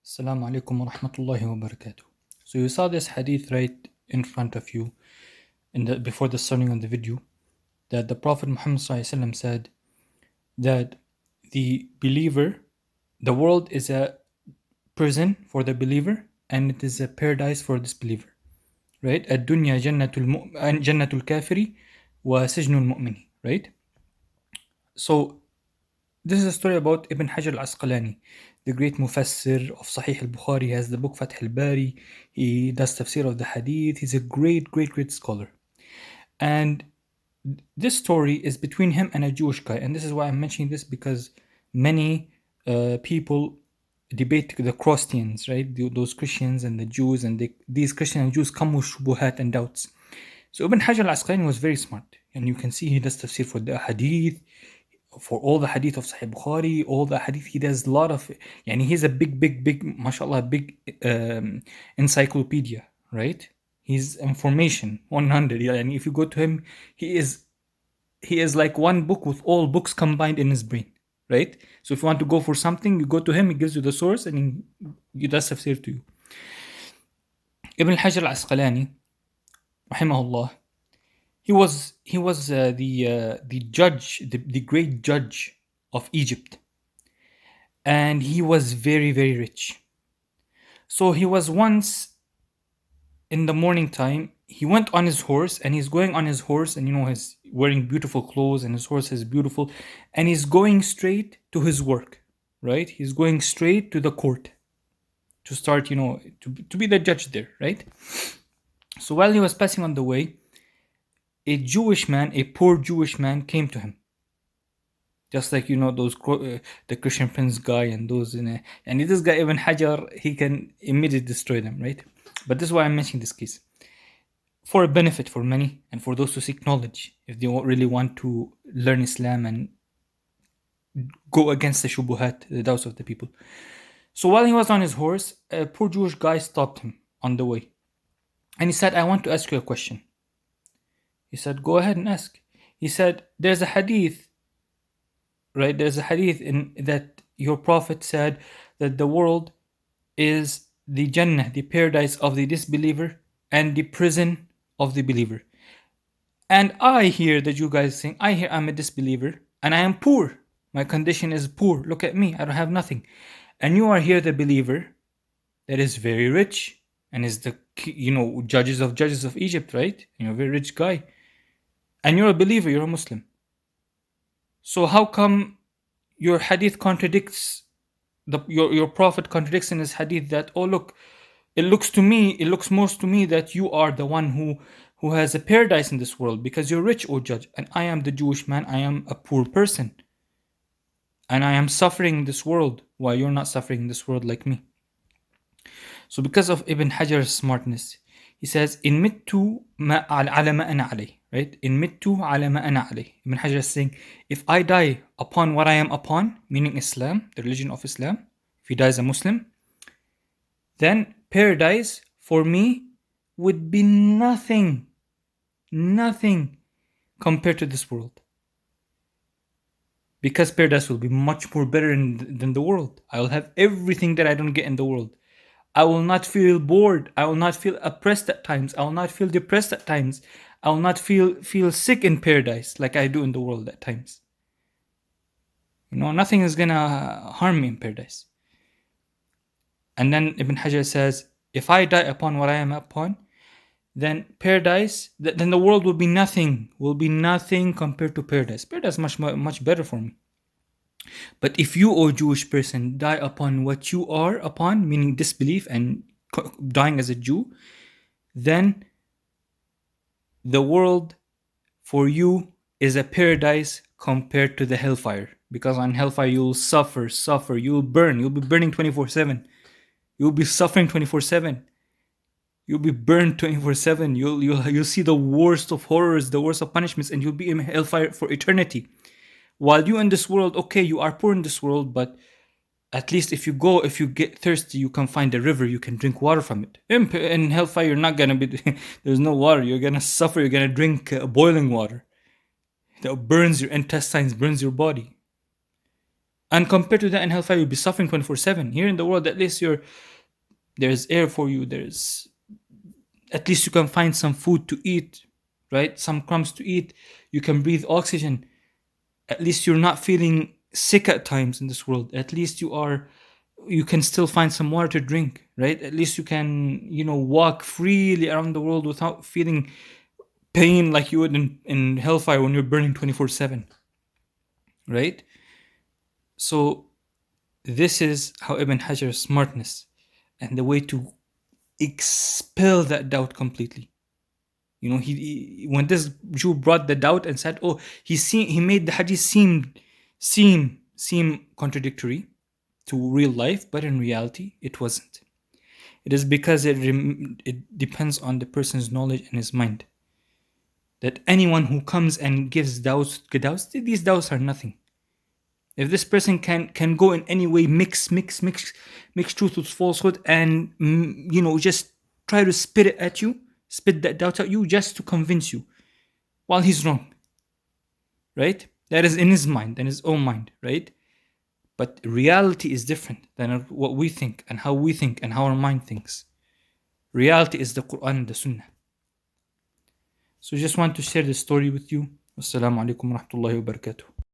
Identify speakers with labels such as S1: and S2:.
S1: Assalamu alaikum wa rahmatullahi wa barakatuh. So you saw this hadith right in front of you before the starting of the video, that the Prophet Muhammad ﷺ said that the believer, the world is a prison for the believer and it is a paradise for disbeliever. Right? الدنيا جنة الكافر وسجن المؤمن. Right? So this is a story about Ibn Hajar al-Asqalani, the great mufassir of Sahih al-Bukhari. He has the book Fath al-Bari. He does tafsir of the hadith. He's a great scholar. And this story is between him and a Jewish guy. And this is why I'm mentioning this, because many people debate the Christians, right? Those Christians and the Jews, and these Christians and Jews come with shubuhat and doubts. So Ibn Hajar al-Asqalani was very smart. And you can see he does tafsir for the hadith, for all the hadith of Sahih Bukhari, all the hadith. He does a lot of, yani he's a big, mashallah, big encyclopedia, right? He's information 100. And if you go to him, he is like one book with all books combined in his brain, right? So if you want to go for something, you go to him, he gives you the source, and he does tafsir to you. Ibn Hajar al-Asqalani, rahimahullah, he was the judge, the great judge of Egypt, and he was very rich. So he was once in the morning time, he went on his horse, and he's going on his horse, and he's wearing beautiful clothes, and his horse is beautiful, and he's going straight to his work, right? He's going straight to the court to start, to be the judge there, right? So while he was passing on the way, a poor Jewish man came to him. Just like, those, the Christian Prince guy and those, and this guy, Ibn Hajar, he can immediately destroy them, right? But this is why I'm mentioning this case. For a benefit for many, and for those who seek knowledge, if they really want to learn Islam and go against the shubuhat, the doubts of the people. So while he was on his horse, a poor Jewish guy stopped him on the way. And he said, I want to ask you a question. He said, go ahead and ask. He said, there's a hadith, right? There's a hadith in that your prophet said that the world is the Jannah, the paradise of the disbeliever, and the prison of the believer. And I hear that you guys saying, I'm a disbeliever and I am poor. My condition is poor. Look at me. I don't have nothing. And you are here, the believer that is very rich and is the, judges of Egypt, right? You're a very rich guy. And you're a believer, you're a Muslim. So how come your hadith contradicts, your prophet contradicts in his hadith that, oh look, it looks most to me that you are the one who has a paradise in this world because you're rich, O judge, and I am the Jewish man, I am a poor person. And I am suffering in this world while you're not suffering in this world like me. So because of Ibn Hajar's smartness, he says, in mittu ala ma ana alayh, right? In mittu ala ma ana alayh. Ibn Hajar is saying, if I die upon what I am upon, meaning Islam, the religion of Islam, if he dies a Muslim, then paradise for me would be nothing compared to this world. Because paradise will be much more better than the world. I will have everything that I don't get in the world. I will not feel bored. I will not feel oppressed at times. I will not feel depressed at times. I will not feel sick in paradise like I do in the world at times. Nothing is gonna harm me in paradise. And then Ibn Hajar says, if I die upon what I am upon, then paradise, then the world will be nothing compared to paradise. Paradise is much better for me. But if you, O Jewish person, die upon what you are upon, meaning disbelief and dying as a Jew, then the world for you is a paradise compared to the hellfire. Because on hellfire you'll suffer, you'll burn, you'll be burning 24/7. You'll be suffering 24/7. You'll be burned 24/7. You'll see the worst of horrors, the worst of punishments, and you'll be in hellfire for eternity. While you in this world, okay, you are poor in this world, but at least if you get thirsty, you can find a river, you can drink water from it. In hellfire, you're not gonna be, there's no water. You're gonna suffer. You're gonna drink boiling water that burns your intestines, burns your body. And compared to that, in hellfire, you'll be suffering 24/7. Here in the world, at least there's air for you. There's at least you can find some food to eat, right? Some crumbs to eat. You can breathe oxygen. At least you're not feeling sick at times in this world. At least you can still find some water to drink, right? At least you can, walk freely around the world without feeling pain like you would in hellfire when you're burning 24/7, right? So this is how Ibn Hajar's smartness and the way to expel that doubt completely. He when this Jew brought the doubt and said, "Oh, he made the hadith seem contradictory to real life, but in reality, it wasn't. It is because it depends on the person's knowledge and his mind. That anyone who comes and gives doubts, these doubts are nothing. If this person can go in any way mix truth with falsehood and just try to spit that doubt at you just to convince you, while he's wrong, right? That is in his mind, in his own mind, right? But reality is different than what we think and how we think and how our mind thinks. Reality is the Quran and the Sunnah. So I just want to share this story with you. Wassalamu alaikum wa rahmatullahi wa barakatuh.